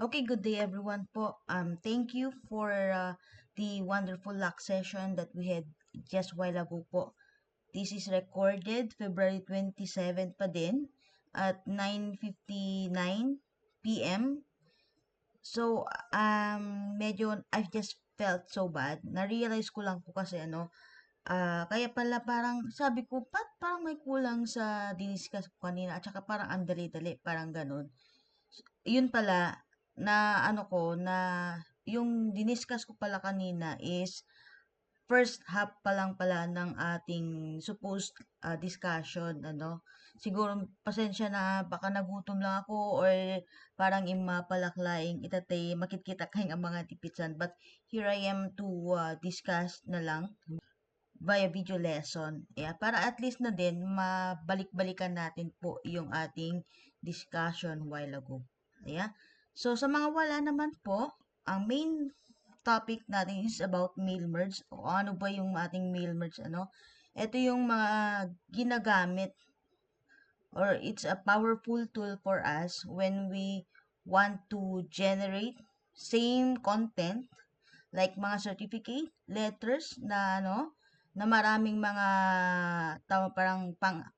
Okay, good day everyone po. Thank you for the wonderful luck session that we had just while ago po. This is recorded February 27 pa din at 9:59 p.m. So, medyo I've just felt so bad. Na-realize ko lang po kasi kaya pala parang sabi ko, parang may kulang sa diniscuss ko kanina at saka parang ang dali-dali, parang ganun. Yun pala, na ano ko, na yung diniscuss ko pala kanina is first half pa lang pala ng ating supposed discussion, ano. Siguro, pasensya na, baka nagutom lang ako or parang imapalaklaing itatay, makikita kayong ang mga tipitsan. But here I am to discuss na lang via video lesson. Yeah, para at least na din, mabalik-balikan natin po yung ating discussion while ago. Yeah. So, sa mga wala naman po, ang main topic natin is about mail merge. O ano ba yung ating mail merge, ano? Ito yung mga ginagamit or it's a powerful tool for us when we want to generate same content like mga certificate, letters na na maraming mga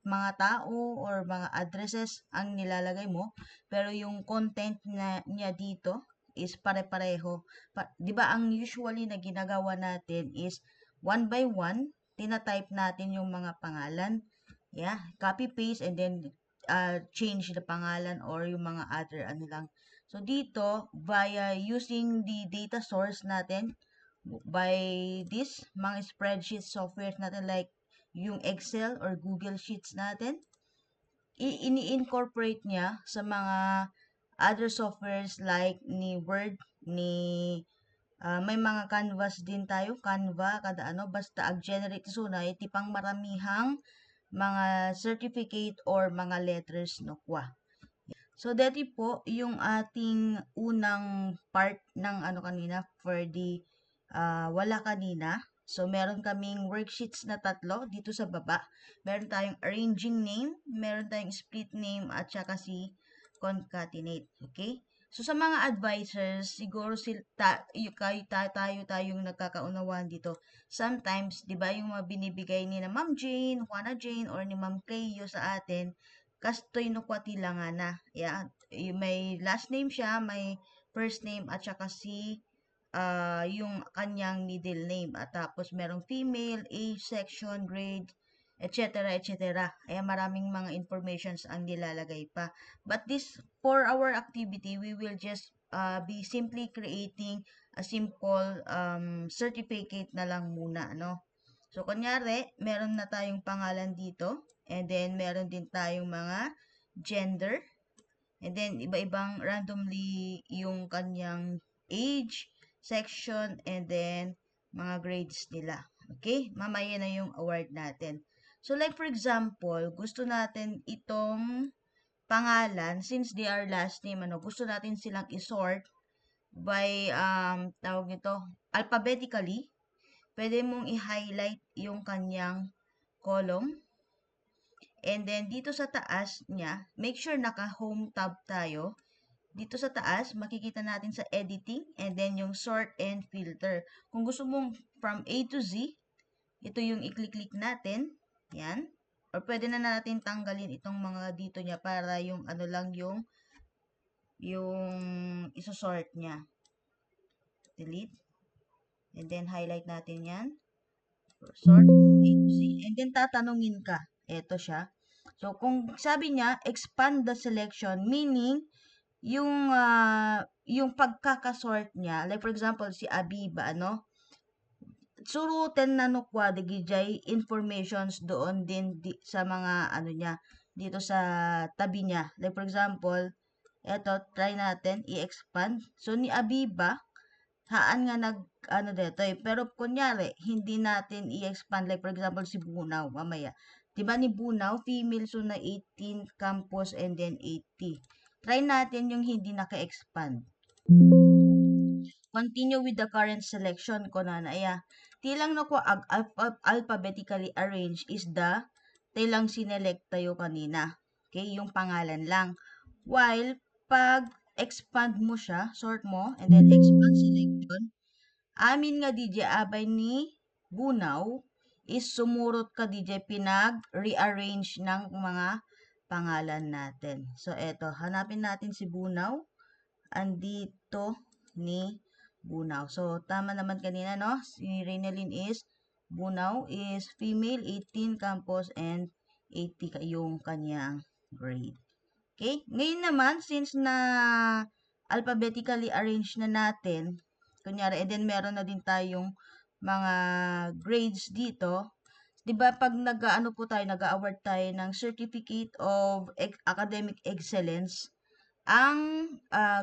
mga tao or mga addresses ang nilalagay mo, pero yung content niya dito is pare-pareho. 'Di ba ang usually na ginagawa natin is one by one tina-type natin yung mga pangalan. Yeah, copy paste and then change the pangalan or yung mga other ano lang. So dito, via using the data source natin, by this, mga spreadsheet software natin like yung Excel or Google Sheets natin, ini-incorporate niya sa mga other softwares like ni Word, may mga canvas din tayo, Canva, kada ano, basta ag-generate so na itipang maramihang mga certificate or mga letters no kwa. So, dati po, yung ating unang part ng ano kanina for the wala kanina. So, meron kaming worksheets na tatlo dito sa baba. Meron tayong arranging name, meron tayong split name, at saka si concatenate. Okay? So, sa mga advisors, siguro tayong nagkakaunawan dito. Sometimes, di ba, yung mga binibigay ni na Ma'am Jane, Juana Jane, or ni Ma'am Cleo sa atin, kastoy no kwati lang na. Yeah, may last name siya, may first name, at saka si yung kanyang middle name. At tapos merong female, age, section, grade, etc. etc. Kaya maraming mga informations ang nilalagay pa. But this, for our activity, we will just be simply creating a simple certificate na lang muna, no? So, kunyari, meron na tayong pangalan dito. And then, meron din tayong mga gender. And then, iba-ibang randomly yung kanyang age, section, and then mga grades nila. Okay? Mamaya na yung award natin. So, like for example, gusto natin itong pangalan, since they are last name, gusto natin silang isort by, tawag nito, alphabetically. Pwede mong i-highlight yung kanyang column. And then, dito sa taas niya, make sure naka-home tab tayo. Dito sa taas, makikita natin sa editing and then yung sort and filter. Kung gusto mong from A to Z, ito yung i-click natin. Yan. Or pwede na natin tanggalin itong mga dito niya para yung ano lang yung isosort niya. Delete. And then highlight natin yan. Sort A to Z. And then tatanungin ka. Ito siya. So, kung sabi niya, expand the selection, meaning, yung pagkakasort niya, like for example, si Abiba, surutan na no kwa digijay informations doon din sa mga ano niya, dito sa tabi niya. Like for example, eto, try natin, i-expand. So, ni Abiba, haan nga ano dito eh. Pero, kunyari, hindi natin i-expand. Like, for example, si Bunaw, mamaya. Diba ni Bunaw, female, so na 18, campus, and then 80. Try natin yung hindi naka-expand. Continue with the current selection ko na aya. Tilang na ko alphabetically arranged is the tilang sinelect tayo kanina. Okay, yung pangalan lang. While pag expand mo siya, sort mo, and then expand selection. Amin nga DJ, abay ni Bunaw, is sumurot ka DJ, pinag-rearrange ng mga pangalan natin. So, eto, hanapin natin si Bunaw. Andito ni Bunaw. So, tama naman kanina, no? Si Reynelyn is, Bunaw is female, 18 campus, and 80 yung kanyang grade. Okay? Ngayon naman, since na alphabetically arranged na natin, kunyari, and then meron na din tayong mga grades dito, 'di ba pag nag-aano po tayo, nag-award tayo ng Certificate of Academic Excellence, ang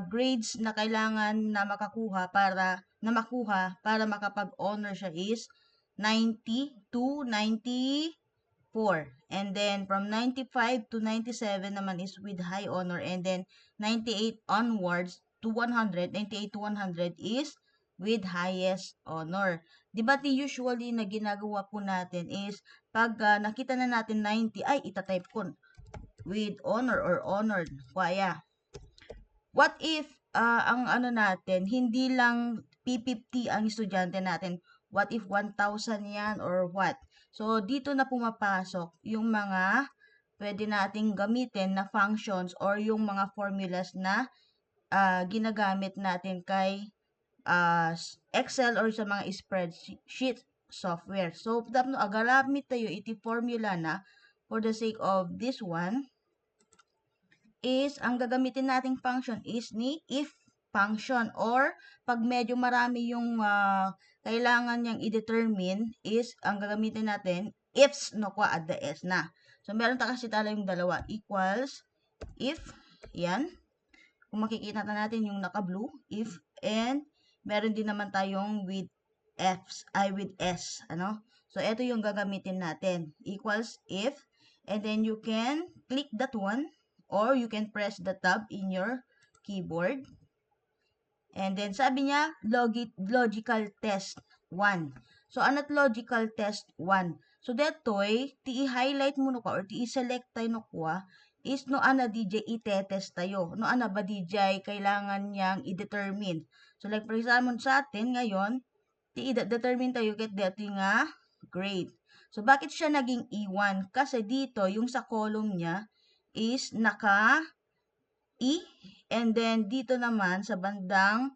grades na kailangan na makuha para makapag-honor siya is 90 to 94. And then from 95 to 97 naman is with high honor, and then 98 onwards to 100, 98 to 100 is with highest honor. 'Di ba usually na ginagawa po natin is pag nakita na natin 90, ay itatype ko with honor or honored. Kaya, what if ang ano natin, hindi lang P50 ang estudyante natin? What if 1,000 yan or what? So, dito na pumapasok yung mga pwede nating gamitin na functions or yung mga formulas na ginagamit natin kay Excel or sa mga spreadsheet software. So, tapno agaramit tayo iti formula na for the sake of this one is ang gagamitin nating function is ni if function, or pag medyo marami yung kailangan niyang i-determine is ang gagamitin natin ifs no kwa at the s na. So, meron kasi tala yung dalawa, equals, if, yan. Kung makikita natin yung naka-blue, if, and meron din naman tayong with with s, ano? So, ito yung gagamitin natin, equals, if, and then you can click that one, or you can press the tab in your keyboard. And then, sabi niya, logical test 1. So, ano't logical test 1? So, detoy, ti-highlight mo no ka, or ti-select tayo no kwa, is no ana DJ i-test tayo. No ana ba DJ kailangan niyang i-determine. So, like for example, sa atin ngayon, ti-determine tayo ket dito nga grade. So, bakit siya naging E1? Kasi dito, yung sa column niya, is naka E, and then dito naman sa bandang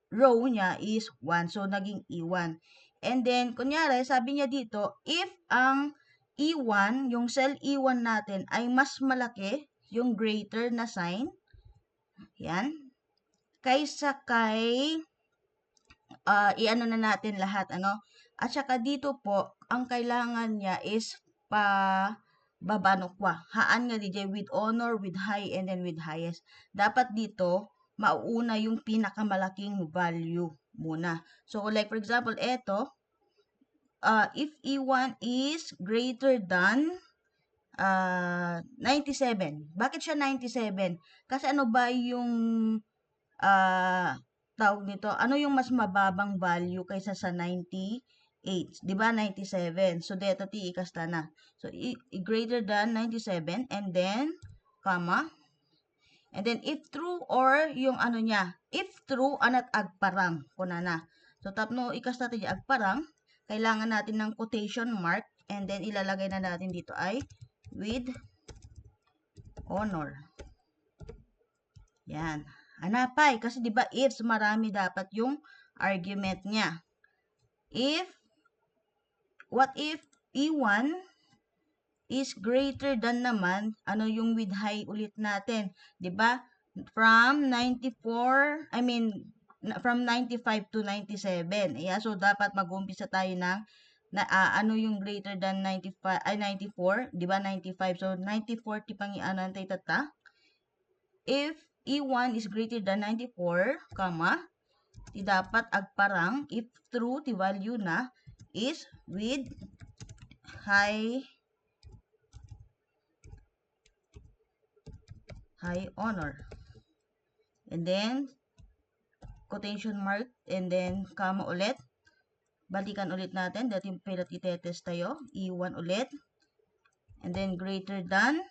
row niya is 1. So, naging E1. And then, kunyari, sabi niya dito, if ang E1, yung cell E1 natin ay mas malaki, yung greater na sign, yan, kaysa kay, i-ano na natin lahat, ano? At saka dito po, ang kailangan niya is babanokwa. Haan nga DJ with honor, with high, and then with highest. Dapat dito, mauuna yung pinakamalaking value muna. So, like for example, eto, if E1 is greater than 97. Bakit siya 97? Kasi ano ba yung tawag nito? Ano yung mas mababang value kaysa sa 98? 'Di ba 97? So, dito ti ikasta na. So, greater than 97, and then, comma, and then if true, or yung ano niya, if true, anat agparang, kunana. So, tapno ikasta ti agparang, kailangan natin ng quotation mark, and then ilalagay na natin dito ay with honor. Yan. Hanapay, kasi 'di ba ifs marami dapat yung argument niya. What if E1 is greater than naman, ano yung with high ulit natin, 'di ba? From 95 to 97. Yeah, so dapat mag-umpisa tayo ng ano yung greater than 95 ay 94, 'di ba? 95. So 94 ti pangianan tay tata. If E1 is greater than 94, comma, ti dapat agparang if true ti value na is with high honor. And then quotation mark, and then comma ulit. Balikan ulit natin, dati pilat itetest tayo, E1 ulit. And then greater than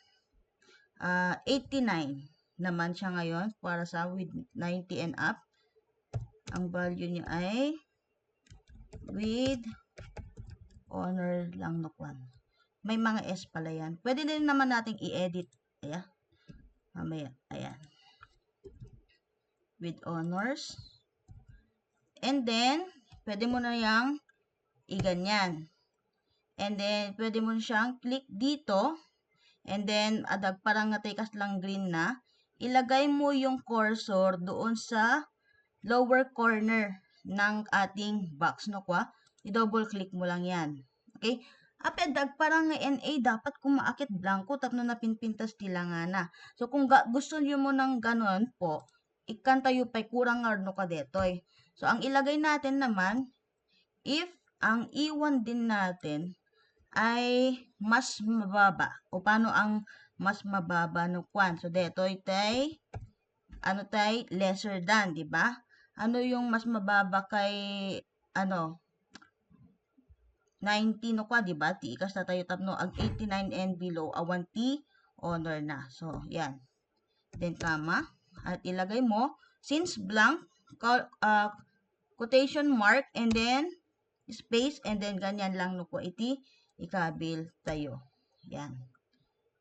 89. naman siya ngayon para sa with 90 and up. Ang value niya ay with honor lang no kwan. May mga S pala yan. Pwede din naman nating i-edit. Ayan. Mamaya. Ayan. With honors. And then, pwede mo na yang i-ganyan. And then, pwede mo siyang click dito. And then, adag parang natikas lang green na. Ilagay mo yung cursor doon sa lower corner ng ating box. No kwa? I-double click mo lang yan. Okay? Apedag parang nga NA dapat kung maakit blanco tapno na pinpintas tila nga na. So kung gusto niyo mo ng ganon po, ikan tayo pa'y kurang nga ka detoy. So ang ilagay natin naman, if ang iwan din natin ay mas mababa. O paano ang mas mababa no kwan? So detoy tay ano tay lesser than, di ba? Ano yung mas mababa kay ano 90 no kwa, di ba? Ti ikas na tayo tapno ag 89 and below awan ti honor na. So, yan. Then comma at ilagay mo since blank quotation mark and then space and then ganyan lang no kwa iti ikabil tayo. Yan.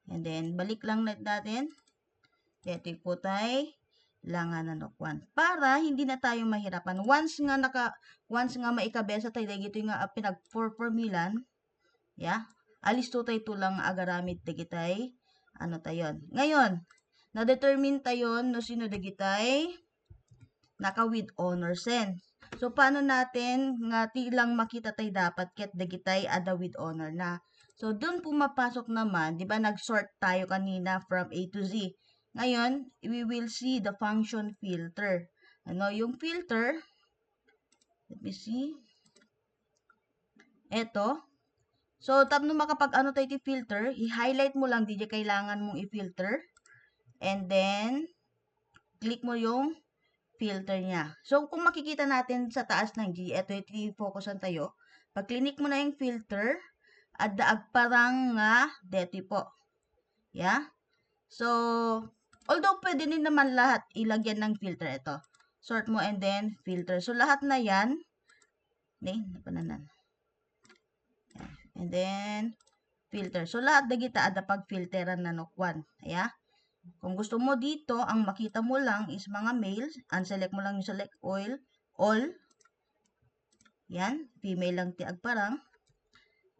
And then balik lang natin. Ito po tayo langan na nokwan. Para hindi na tayo mahirapan. Once nga maikabesa tayo dagito nga pinag formulan, yeah. Alis to tayo tulang agaramit dagitay ano tayon. Ngayon, na-determine tayo no sino dagitay naka with honors sen. So paano natin nga tilang makita tayo dapat ket dagitay ada with honor na. So doon pumapasok naman, 'di ba nag-sort tayo kanina from A to Z. Ngayon, we will see the function filter. Ano yung filter? Let me see. Ito. So, tapno makapag-ano tayo filter, i-highlight mo lang DJ kailangan mong i-filter. And then, click mo yung filter niya. So, kung makikita natin sa taas ng G, ito yung i-focusan tayo. Pag click mo na yung filter, at daag parang nga, dito po. Yeah? So, although pwede din naman lahat ilagyan ng filter ito. Sort mo and then filter. So, lahat na yan. Napananan. And then, filter. So, lahat na kita ada pag-filteran na nokwan. Ayan. Kung gusto mo dito, ang makita mo lang is mga males. Unselect mo lang yung select all. Yan. Female lang tiag parang.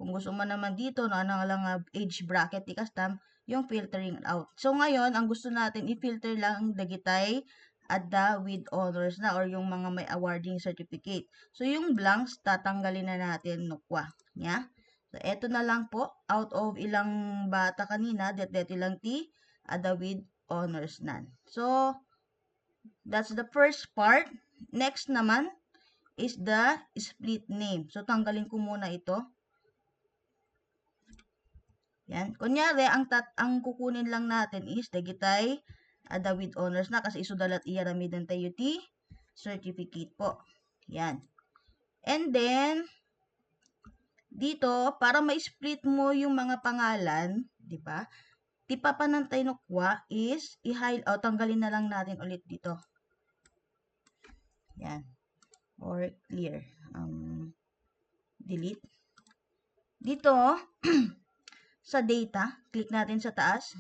Kung gusto mo naman dito, na lang age bracket, ikastam, yung filtering out. So, ngayon, ang gusto natin, i-filter lang dagitay at the with honors na or yung mga may awarding certificate. So, yung blanks, tatanggalin na natin nukwa. Yeah? So, eto na lang po. Out of ilang bata kanina, det ilang ti, at the with honors nan. So, that's the first part. Next naman is the split name. So, tanggalin ko muna ito. Yan. Kunyari, ang kukunin lang natin is dagitay ada with honors na kasi isudalat iyaramidan tayo ti certificate po. Yan. And then, dito, para ma-split mo yung mga pangalan, di ba? Ti papanantay no kwa is tanggalin na lang natin ulit dito. Yan. Or clear. Delete. Dito, sa data, click natin sa taas,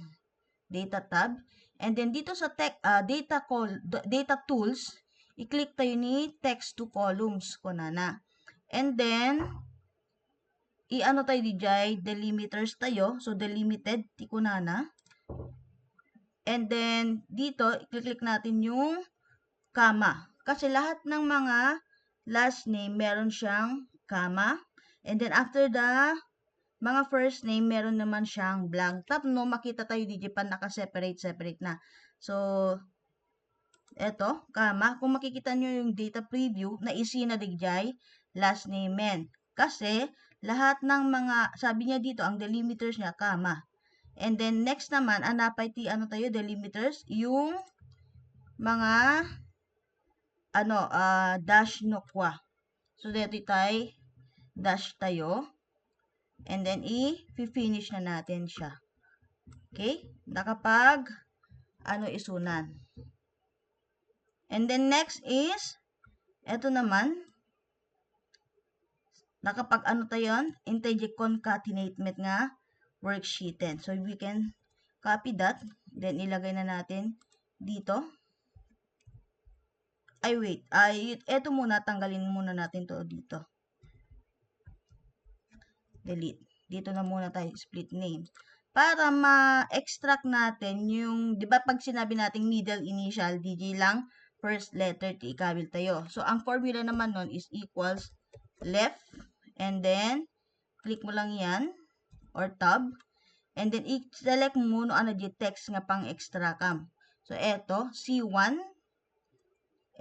data tab, and then dito sa data tools, i-click tayo ni text to columns kunana. And then i-ano tayo DJ, delimiters tayo, so delimited ti kunana. And then dito i-click natin yung comma. Kasi lahat ng mga last name meron siyang comma. And then after the mga first name, meron naman siyang blank. Tapno, makita tayo DJ pa naka-separate na. So, eto, comma. Kung makikita nyo yung data preview, naisi na DJ, last name men. Kasi, lahat ng mga, sabi niya dito, ang delimiters niya, comma. And then, next naman, anapay ti, delimiters, yung mga, dash no kwa. So, dito tayo, dash tayo. And then, i-finish na natin siya. Okay? Nakapag, isunan. And then next is, eto naman, nakapag tayo integer concatenate met nga worksheeten. So, we can copy that. Then, ilagay na natin dito. Ay, wait. Eto muna, tanggalin muna natin to dito. Delete. Dito na muna tayo, split name. Para ma-extract natin yung, di ba pag sinabi natin middle initial, DJ lang, first letter, ikabil tayo. So, ang formula naman nun is equals left, and then, click mo lang yan, or tab, and then, i-select mo muna di text nga pang extra cam. So, eto, C1,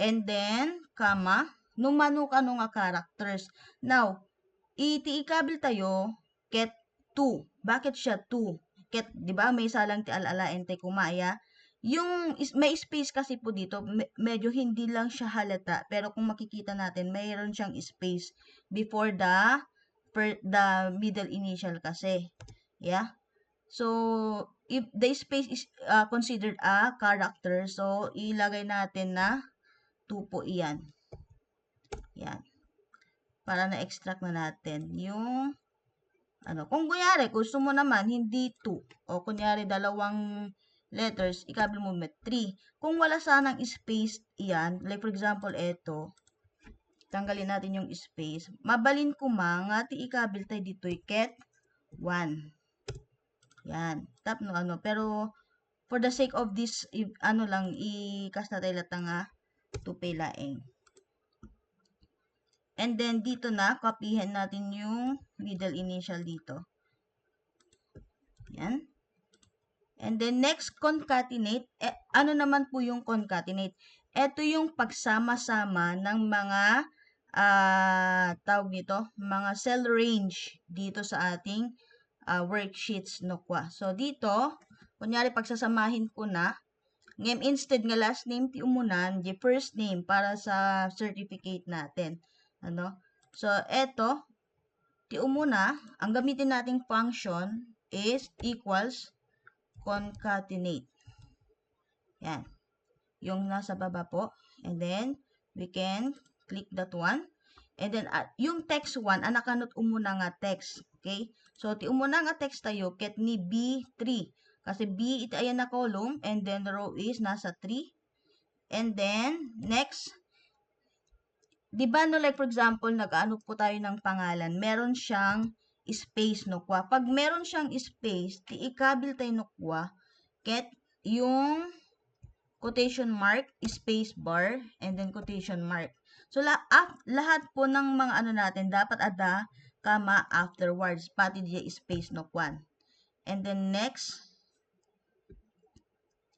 and then, comma, numano ka nga characters. Now, ikabil tayo, ket 2. Bakit siya 2? Ket, di ba, may isa lang ti alala ente kumaya. Yung, may space kasi po dito, medyo hindi lang siya halata, pero kung makikita natin, mayroon siyang space before the middle initial kasi. Yeah? So, if the space is considered a character, so, ilagay natin na 2 po iyan. Yan. Para na-extract na natin yung kung kunyari, gusto mo naman hindi 2 o kunyari dalawang letters, ikabil mo met 3. Kung wala sanang space iyan, like for example, eto, tanggalin natin yung space, mabalin ko nga ti ikabil tayo dito ket 1. Yan. Tap no pero for the sake of this, lang, i-cast na tayo latang 2 laeng. And then, dito na, copyhin natin yung middle initial dito. Yan. And then, next, concatenate. Ano naman po yung concatenate? Ito yung pagsama-sama ng mga, tawag dito, mga cell range dito sa ating worksheets nukwa. So, dito, kunyari, pagsasamahin ko na, ngayon, instead nga last name ti umunan, di first name para sa certificate natin. So, eto, ti umuna, ang gamitin nating function is equals concatenate. Yan. Yung nasa baba po. And then, we can click that one. And then, yung text 1, nakanot umuna nga text. Okay? So, ti umuna nga text tayo, ket ni B3. Kasi B, ito ayan na column, and then the row is nasa 3. And then, next, di ba no, like for example, nag-ano po tayo ng pangalan, meron siyang space no kwa. Pag meron siyang space, ti ikabil tayo no kwa, ket yung quotation mark, space bar, and then quotation mark. So, lahat po ng mga natin, dapat ada, kama, afterwards, pati diya space no kwan. And then next,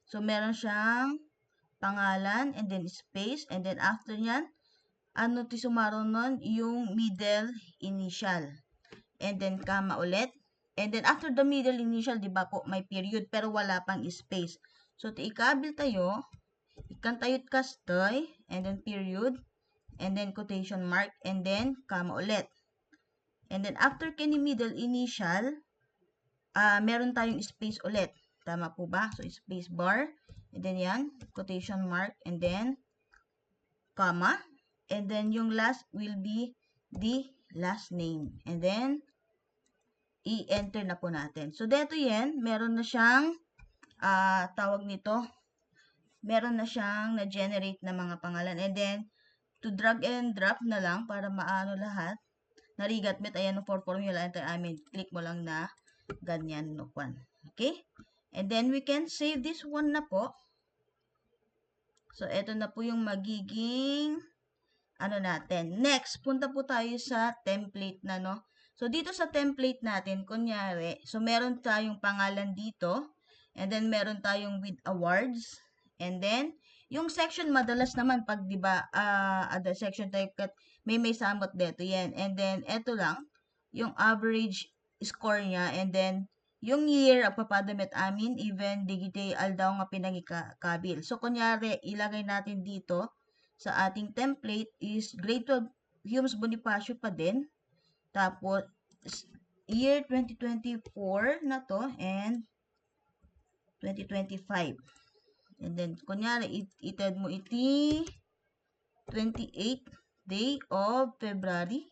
so meron siyang pangalan, and then space, and then after nyan, ti sumaro nun? Yung middle initial. And then, comma ulit. And then, after the middle initial, di ba po, may period, pero wala pang space. So, ti ikabil tayo, ikan tayo't kastoy, and then period, and then quotation mark, and then, comma ulit. And then, after kini middle initial, meron tayong space ulit. Tama po ba? So, space bar, and then yan, quotation mark, and then, comma, and then yung last will be the last name. And then, i-enter na po natin. So, dito yan, meron na siyang, tawag nito, meron na siyang na-generate na mga pangalan. And then, to drag and drop na lang para maano lahat. Narigat met, ayan, for formula, enter, click mo lang na ganyan, no, kwan. Okay? And then, we can save this one na po. So, ito na po yung magiging natin. Next, punta po tayo sa template na, no? So, dito sa template natin, kunyari, so meron tayong pangalan dito, and then meron tayong with awards, and then, yung section madalas naman, pag, di ba, the section type cut, may samot dito, yan. And then, eto lang, yung average score niya, and then, yung year, agpapadamit even, digite, aldaw nga pinangikabil. So, kunyari, ilagay natin dito, sa ating template is grade 12 Humes Bonifacio pa din. Tapos, year 2024 na to and 2025. And then, kunyari, ited mo iti 28th day of February.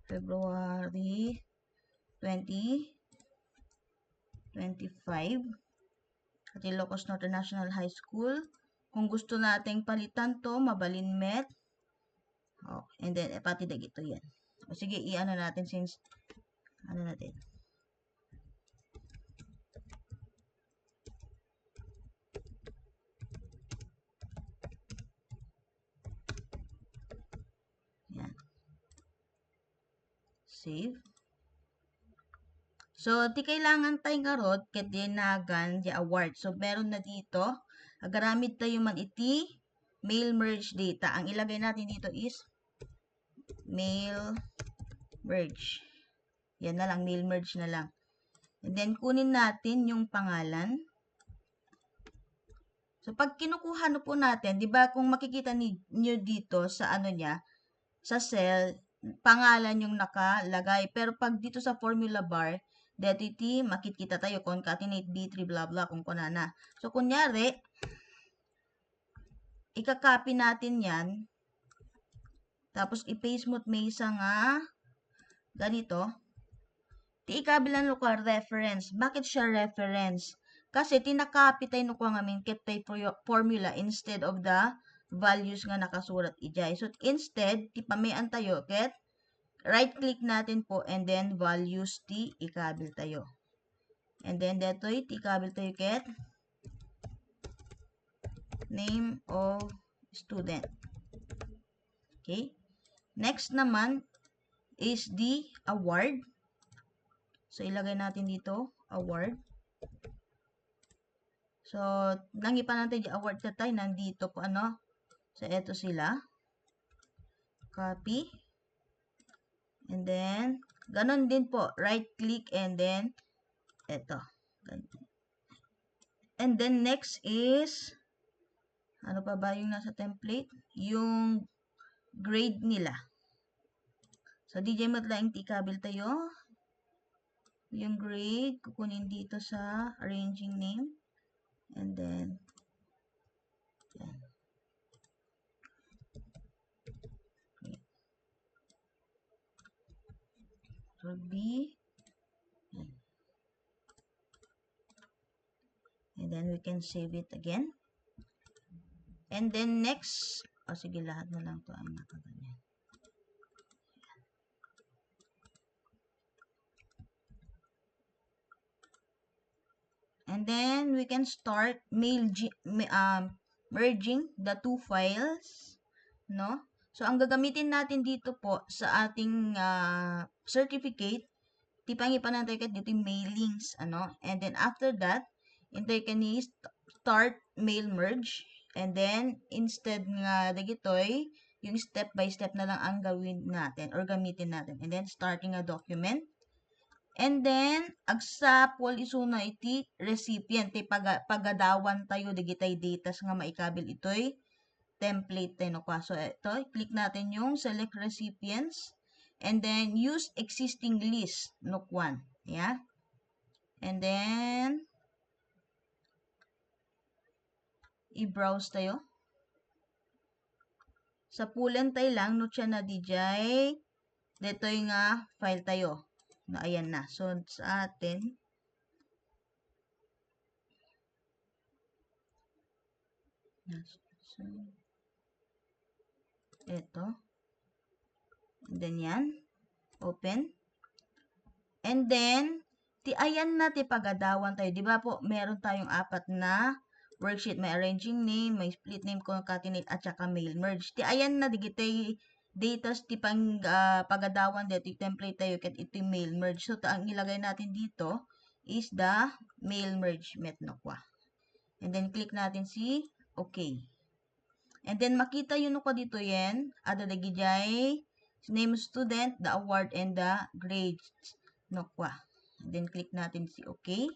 February 2025. At Ilocos Northern National High School. Kung gusto nating palitan to, mabalin met. Oh, and then, pati dagito yan. O sige, i-ano natin since, ano natin. Yan. Save. So, di kailangan tayo karot ket dinagan di award. So, meron na dito. Agaramid tayo man iti mail merge data. Ang ilagay natin dito is mail merge. Yan na lang, mail merge na lang. And then, kunin natin yung pangalan. So, pag kinukuha na po natin, di ba kung makikita niyo dito sa ano niya, sa cell, pangalan yung nakalagay. Pero pag dito sa formula bar, DTT, makikita tayo, concatenate B3, blah, blah, kung kuna na. So, kunyari, ika-copy natin yan, tapos i-paste mo may isa nga, ganito, ti ikabilan lokal reference. Bakit siya reference? Kasi tinakopy tayo nukuha ngamin ket tayo formula instead of the values nga nakasurat ijay. So, instead, ti pamayan tayo ket right-click natin po and then values ti ikabil tayo. And then detoy ti ikabil tayo ket name of student. Okay? Next naman is the award. So, ilagay natin dito, award. So, nangipan natin yung award na tayo. Nandito po, ano? So, eto sila. Copy. And then, ganon din po. Right-click and then, eto. And then, next is, ano pa ba yung nasa template? Yung grade nila. So, DJ matlaing tikabil tayo. Yung grade, kukunin dito sa arranging name. And then, yan. So, B. Yan. And then, we can save it again. And then, next, sige, lahat na lang to ang nakaganyan. And then, we can start merging the two files, no? So, ang gagamitin natin dito po sa ating certificate, tipangipan natin dito yung mailings, ano? And then, after that, hintay ka ni start mail merge. And then, instead nga dagitoy, yung step by step na lang ang gawin natin or gamitin natin. And then, starting a document. And then, agsapol isuna iti recipient. Pagadawan tayo, digitay datas nga maikabil ito'y template tayo. No? So, ito, click natin yung select recipients. And then, use existing list. Nukwan. Yeah? And then, i-browse tayo. Sa pulen tayo lang, no siya na DJ. Dito yung file tayo. No, ayan na. So, sa atin, so, ito. And then yan. Open. And then, ayan na, pagadawan tayo. Di ba po, meron tayong apat na worksheet. May arranging name, may split name, concatenate, at saka mail merge. Ayan na, digitay datas pang pagadawan dito, template tayo, kat ito yung mail merge. So, ang ilagay natin dito is the mail merge metnokwa. And then, click natin si OK. And then, makita yun ko dito yan, ada dagijay, name of student, the award, and the grades. Nokwa. And then, click natin si OK.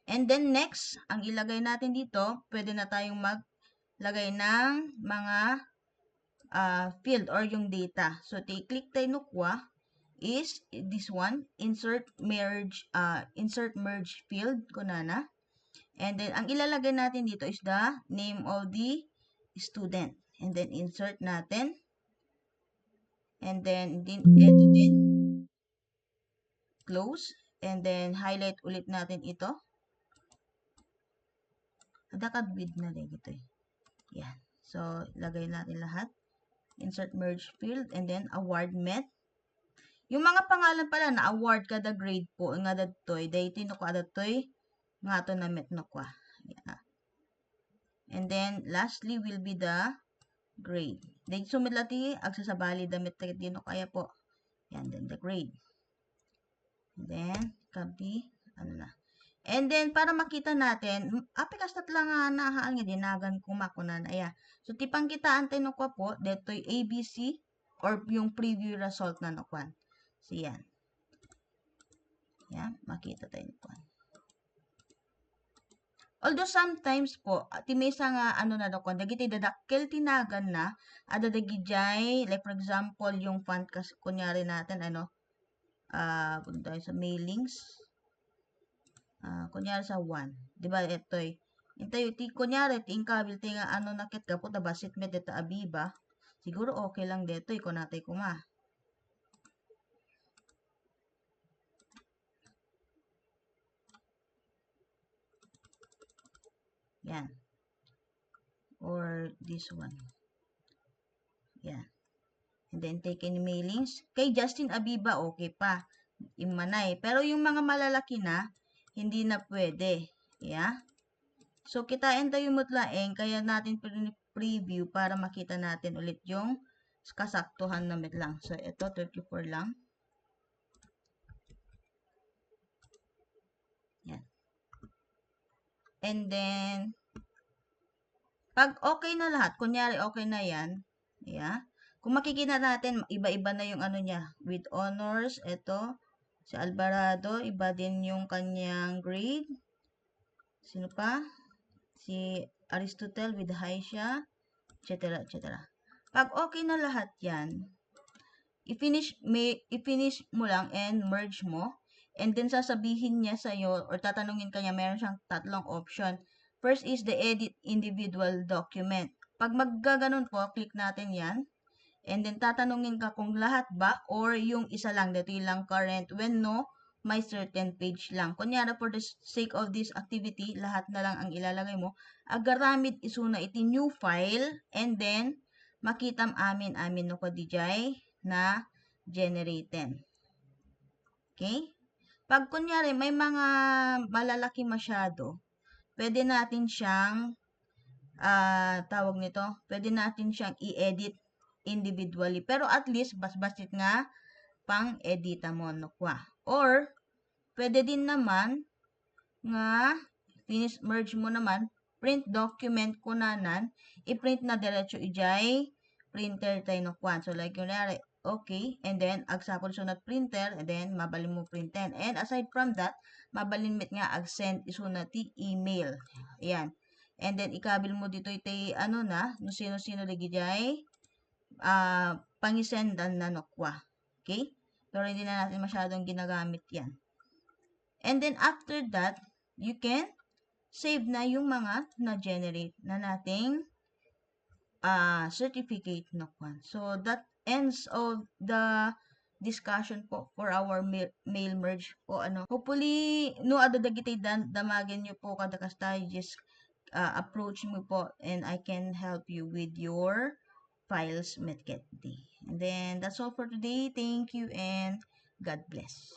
And then, next, ang ilagay natin dito, pwede na tayong maglagay ng mga field or yung data. So, click tayo nukwa. is this one, insert merge field kunana. And then ang ilalagay natin dito is the name of the student. And then insert natin. And then ito din, close. And then highlight ulit natin ito. Adakad-width na rin ito eh. Yan. So, lagay natin lahat. Insert merge field and then award met. Yung mga pangalan pala na award kada grade po nga datoy, dahiti no ko adatoy nga to na met no ko. Yeah. And then lastly will be the grade. Dahil sumilati agsasabali damit din no kaya po. Yan then the grade. And then copy ano na. And then, para makita natin, apikas lang nga nahaan nga dinagan kumakunan. Ayan. So, tipang kita antay no kwa po, deto'y ABC or yung preview result na no kwan. So, yan. Yan, makita tayo no kwan. Although sometimes po, timesa nga ano na no kwan, dagiti dadakkel tinagan na, adadagijay, like for example, yung font, kunyari natin, ano, punta tayo sa mailings. Kunyari sa 1. Diba, ito'y. Intay, kunyari, tingkabil, tinga, ano nakit ka po, tabasit met, dito abiba. Siguro, okay lang dito, iko natay kuma. Yan. Or, this one. Yan. And then, take any mailings. Kay Justin Abiba, okay pa. Imanay. Pero yung mga malalaki na, hindi na pwede. Yeah? So, kitain tayo mutlaeng, kaya natin preview para makita natin ulit yung kasaktuhan na met lang. So, ito, 34 lang. Yan. And then, pag okay na lahat, kunyari okay na yan, yeah, kung makikita natin, iba-iba na yung ano niya, with honors, ito, si Alvarado, iba din yung kanyang grade. Sino pa? Si Aristotle with high siya, etc. etc. Pag okay na lahat yan, i-finish mo lang and merge mo. And then sasabihin niya sa'yo or tatanungin kanya, meron siyang tatlong option. First is the edit individual document. Pag maggaganon po, click natin yan. And then tatanungin ka kung lahat ba or yung isa lang, dito lang current. When no, may certain page lang. Kunyari, for the sake of this activity, lahat na lang ang ilalagay mo. Agaramid isuna iti new file and then makitam amin no ko DJ na generated. Okay? Pag kunyari may mga malalaki masyado, pwede natin siyang tawag nito, pwede natin siyang i-edit individually. Pero at least, basbasit nga, pang-edita mo, no kwa. Or, pwede din naman, nga, finish, merge mo naman, print document kunanan, i-print na diretso ijay, printer tayo no kwa. So, like, yun okay, and then, agsapol sunat printer, and then, mabalin mo printen. And aside from that, mabalin mit nga, ag-send isunat ti email. Ayan. And then, ikabil mo dito iti, ano na, no sino-sino lagi jay, pangisendan na nokwa. Okay? Pero hindi na natin masyadong ginagamit yan. And then, after that, you can save na yung mga na-generate na nating certificate nokwan. So, that ends of the discussion po for our mail merge po ano. Hopefully, no adadagitay damagin nyo po kada kastay, just approach mo po and I can help you with your files metgetdi. And then that's all for today. Thank you and God bless.